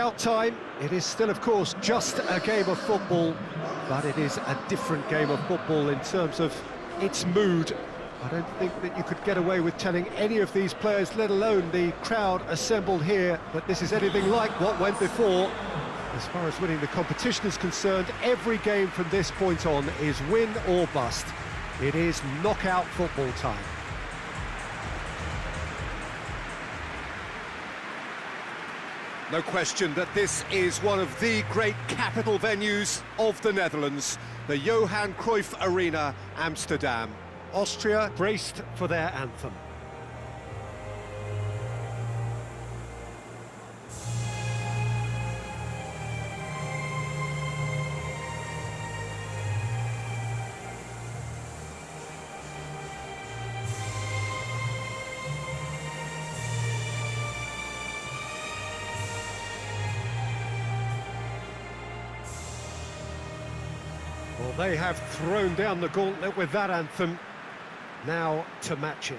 knockout time. It is still, of course, just a game of football, but it is a different game of football in terms of its mood. I don't think that you could get away with telling any of these players, let alone the crowd assembled here, that this is anything like what went before. As far as winning the competition is concerned, every game from this point on is win or bust. It is knockout football time. No question that this is one of the great capital venues of the Netherlands, the Johan Cruyff Arena, Amsterdam. Austria braced for their anthem. Well, they have thrown down the gauntlet with that anthem. Now to match it.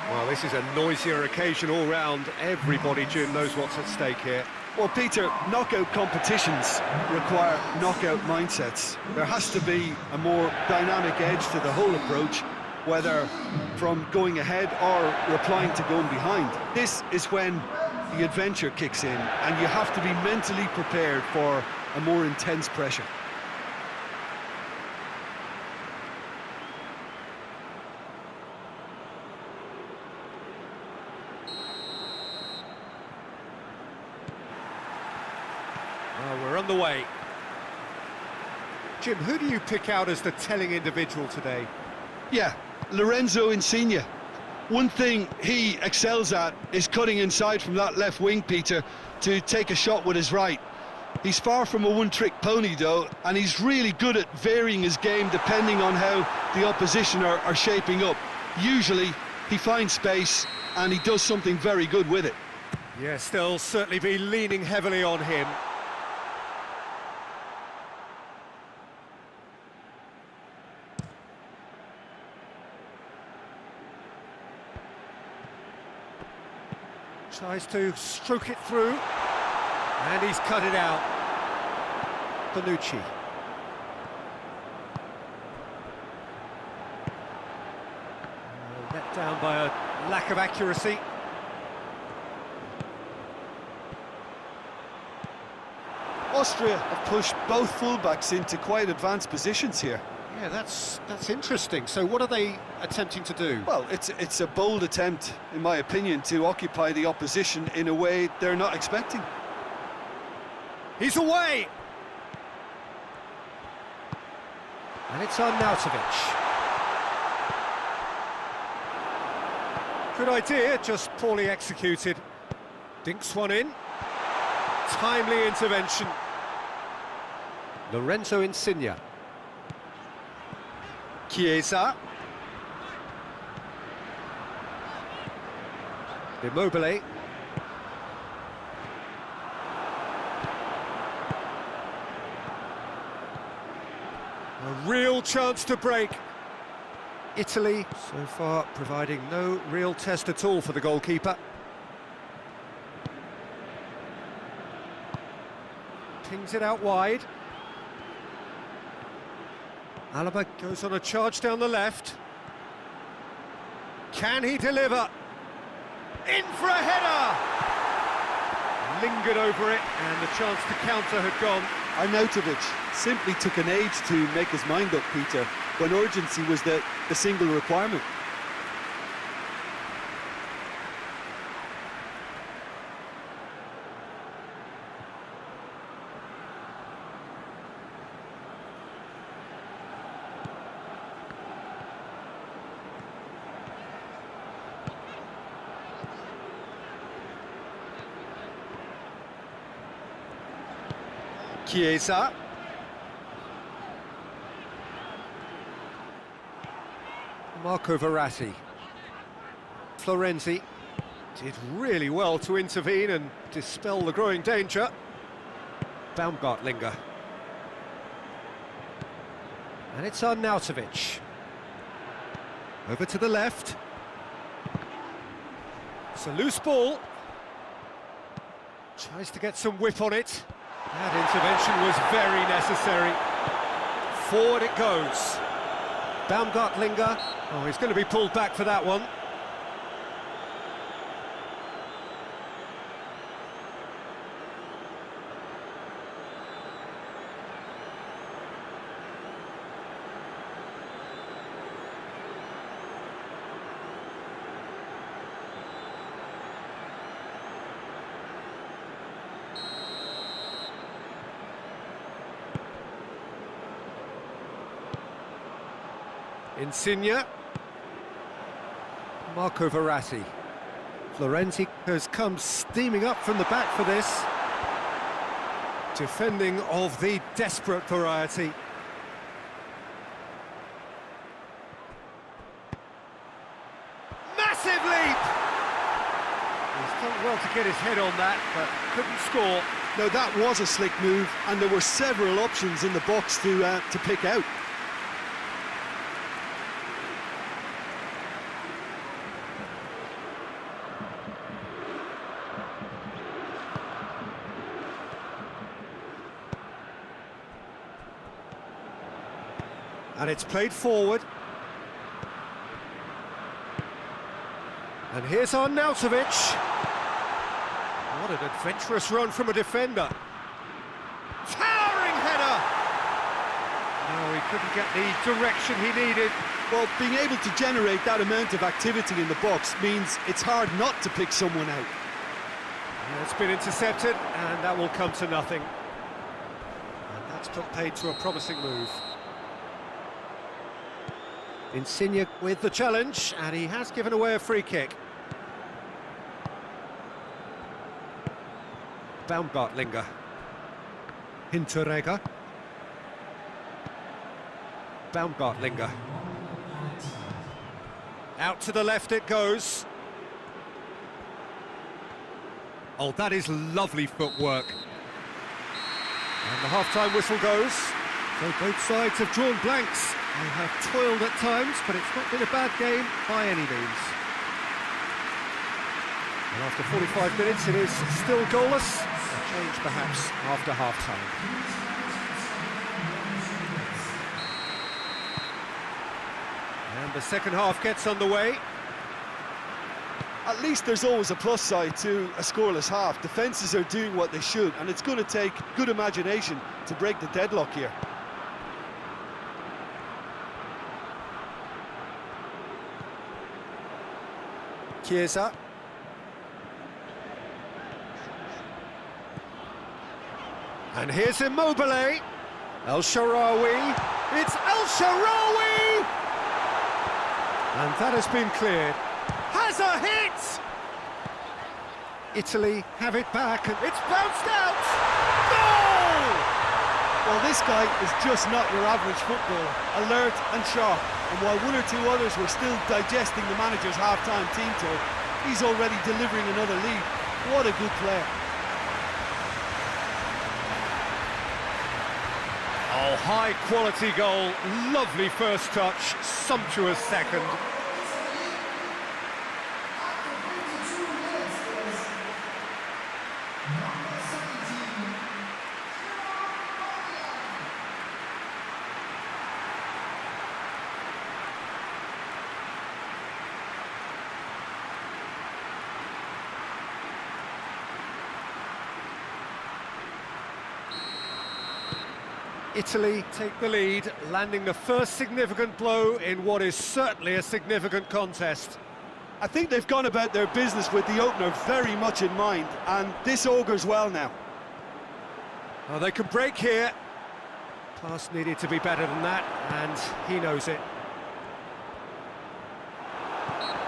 Well, this is a noisier occasion all round. Everybody, Jim, knows what's at stake here. Well, Peter, knockout competitions require knockout mindsets. There has to be a more dynamic edge to the whole approach, whether from going ahead or replying to going behind. This is when the adventure kicks in, and you have to be mentally prepared for a more intense pressure. Well, we're on the way. Jim, who do you pick out as the telling individual today? Yeah, Lorenzo Insigne. One thing he excels at is cutting inside from that left wing, Peter, to take a shot with his right. He's far from a one-trick pony, though, and he's really good at varying his game depending on how the opposition are shaping up. Usually, he finds space, and he does something very good with it. Yes, they'll certainly be leaning heavily on him. Tries to stroke it through, and he's cut it out. Bonucci. Let down by a lack of accuracy. Austria have pushed both fullbacks into quite advanced positions here. Yeah, that's interesting. So what are they attempting to do? Well, it's a bold attempt, in my opinion, to occupy the opposition in a way they're not expecting. He's away! And it's Arnautovic. Good idea, just poorly executed. Dinks one in. Timely intervention. Lorenzo Insigne. Chiesa. Immobile. A real chance to break. Italy, so far, providing no real test at all for the goalkeeper. Pings it out wide. Alaba goes on a charge down the left. Can he deliver? In for a header! Lingered over it, and the chance to counter had gone. Arnautovic simply took an age to make his mind up, Peter, when urgency was the single requirement. Chiesa. Marco Verratti. Florenzi did really well to intervene and dispel the growing danger. Baumgartlinger. And it's Arnautovic. Over to the left. It's a loose ball. Tries to get some whip on it. That intervention was very necessary. Forward it goes. Baumgartlinger. Oh, he's going to be pulled back for that one. Insigne. Marco Verratti. Florenzi has come steaming up from the back for this. Defending of the desperate variety. Massive leap! He's done well to get his head on that, but couldn't score. Now that was a slick move, and there were several options in the box to pick out. And it's played forward. And here's Arnautovic. What an adventurous run from a defender. Towering header! No, he couldn't get the direction he needed. Well, being able to generate that amount of activity in the box means it's hard not to pick someone out. And it's been intercepted, and that will come to nothing. And that's put paid to a promising move. Insigne with the challenge, and he has given away a free kick. Baumgartlinger. Hinteregger. Baumgartlinger. Out to the left it goes. Oh, that is lovely footwork. And the half-time whistle goes. So both sides have drawn blanks. They have toiled at times, but it's not been a bad game by any means. And after 45 minutes, it is still goalless. A change, perhaps, after half-time. And the second half gets underway. At least there's always a plus side to a scoreless half. Defences are doing what they should, and it's going to take good imagination to break the deadlock here. Chiesa. And here's Immobile. El Shaarawy. It's El Shaarawy! And that has been cleared. Has a hit! Italy have it back, and it's bounced out! Goal! Well, this guy is just not your average footballer. Alert and sharp. And while one or two others were still digesting the manager's half-time team talk, he's already delivering another lead. What a good player. Oh, high-quality goal, lovely first touch, sumptuous second. Italy take the lead, landing the first significant blow in what is certainly a significant contest. I think they've gone about their business with the opener very much in mind, and this augurs well now. Oh, they can break here. Pass needed to be better than that, and he knows it.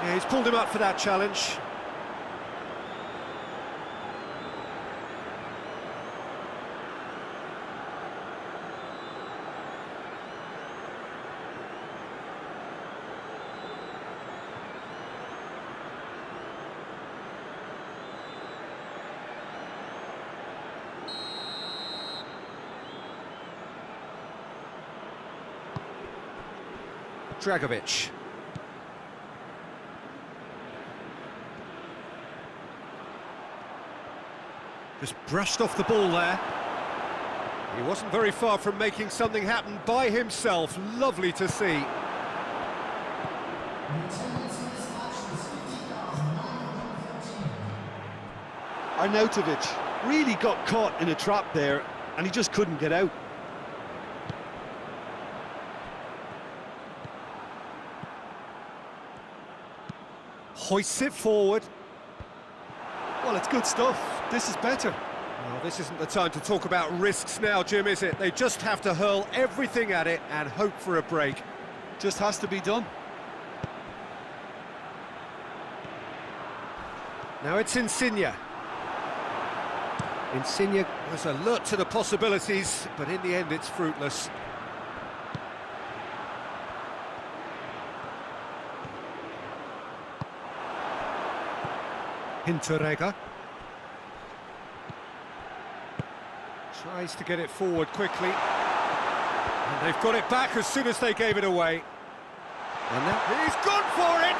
Yeah, he's pulled him up for that challenge. Dragovic. Just brushed off the ball there. He wasn't very far from making something happen by himself. Lovely to see. Arnautovic really got caught in a trap there, and he just couldn't get out. Hoists it forward. Well, it's good stuff. This is better. Well, this isn't the time to talk about risks now, Jim, is it? They just have to hurl everything at it and hope for a break. Just has to be done. Now it's Insigne. Insigne was alert to the possibilities, but in the end it's fruitless. Hinteregger. Tries to get it forward quickly. And they've got it back as soon as they gave it away. And now he's gone for it!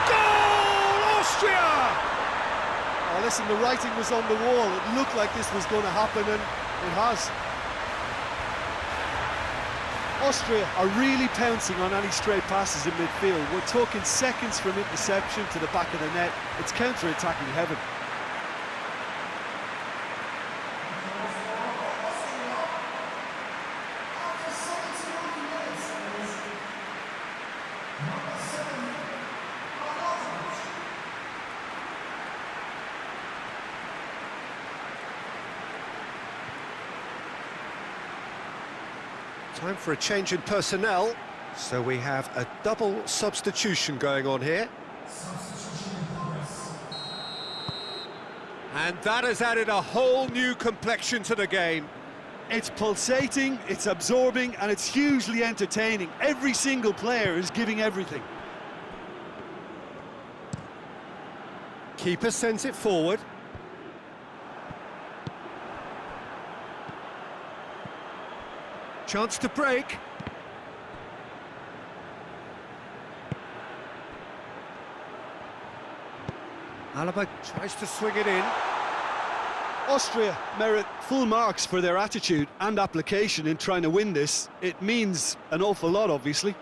Goal, Austria! Oh, listen, the writing was on the wall. It looked like this was going to happen, and it has. Austria are really pouncing on any stray passes in midfield. We're talking seconds from interception to the back of the net. It's counter-attacking heaven. Time for a change in personnel, so we have a double substitution going on here. And that has added a whole new complexion to the game. It's pulsating, it's absorbing, and it's hugely entertaining. Every single player is giving everything. Keeper sends it forward. Chance to break. Alaba tries to swing it in. Austria merit full marks for their attitude and application in trying to win this. It means an awful lot, obviously.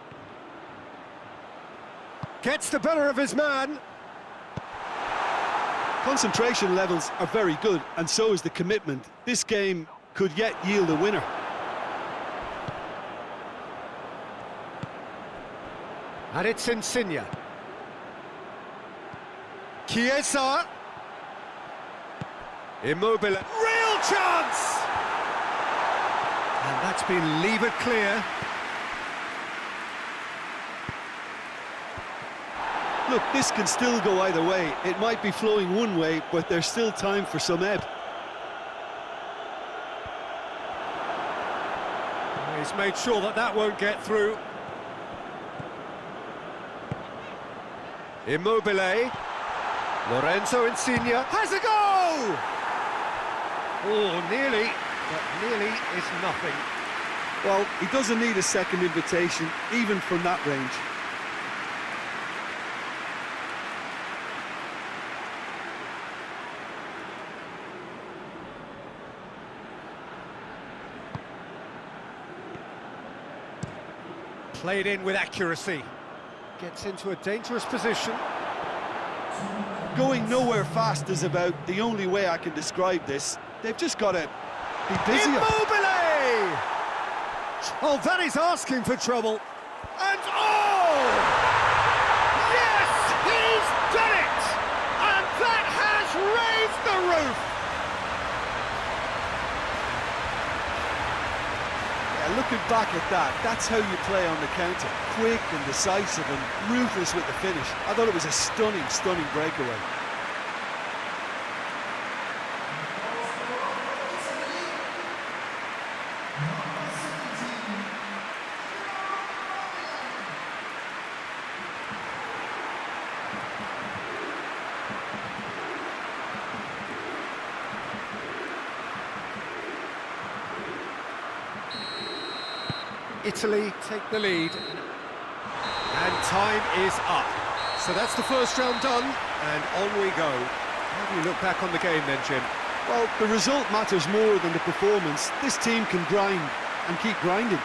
Gets the better of his man. Concentration levels are very good, and so is the commitment. This game could yet yield a winner. And it's Insigne. Chiesa. Immobile. Real chance! And that's been levered clear. Look, this can still go either way. It might be flowing one way, but there's still time for some ebb. He's made sure that that won't get through. Immobile. Lorenzo Insigne has a go! Oh, nearly, but nearly is nothing. Well, he doesn't need a second invitation, even from that range. Played in with accuracy. Gets into a dangerous position. Going nowhere fast is about the only way I can describe this. They've just got to be busier. Immobile! Oh, that is asking for trouble. And oh! Yes, he's done it! And that has raised the roof! Yeah, looking back at that, that's how you play on the counter. Quick and decisive and ruthless with the finish. I thought it was a stunning, stunning breakaway. Italy take the lead. time is up. So that's the first round done, and on we go. How do you look back on the game then, Jim? Well, the result matters more than the performance. This team can grind and keep grinding.